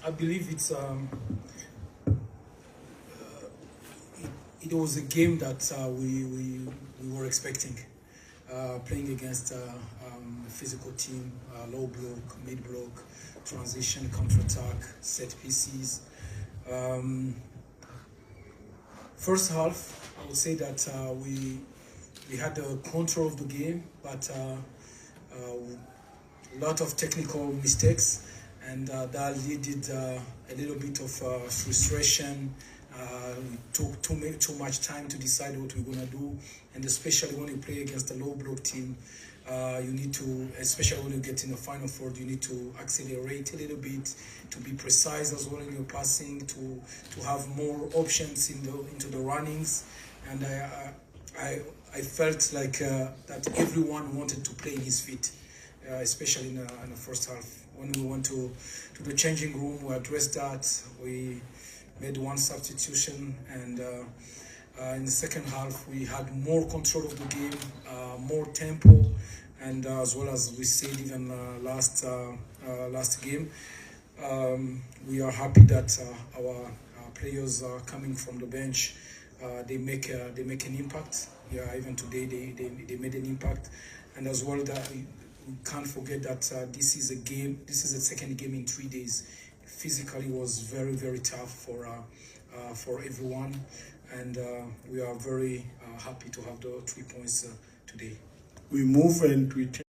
I believe it was a game that we were expecting. Playing against a physical team, low block, mid block, transition, counter attack, set pieces. First half, I would say that we had the control of the game, but a lot of technical mistakes, and that led a little bit of frustration. We took too much time to decide what we're gonna do, and especially when you play against a low block team, you need to, especially when you get in the final four, you need to accelerate a little bit, to be precise as well in your passing, to have more options into the runnings, and I felt like that everyone wanted to play in his feet, especially in the first half. When we went to the changing room, we addressed that. We made one substitution, and in the second half we had more control of the game, more tempo, and as well as we said even last game, we are happy that our players are coming from the bench. They make an impact. Yeah, even today they made an impact, and as well that we can't forget that this is the second game in 3 days. Physically was very tough for everyone, and we are very happy to have the 3 points today. We move and we take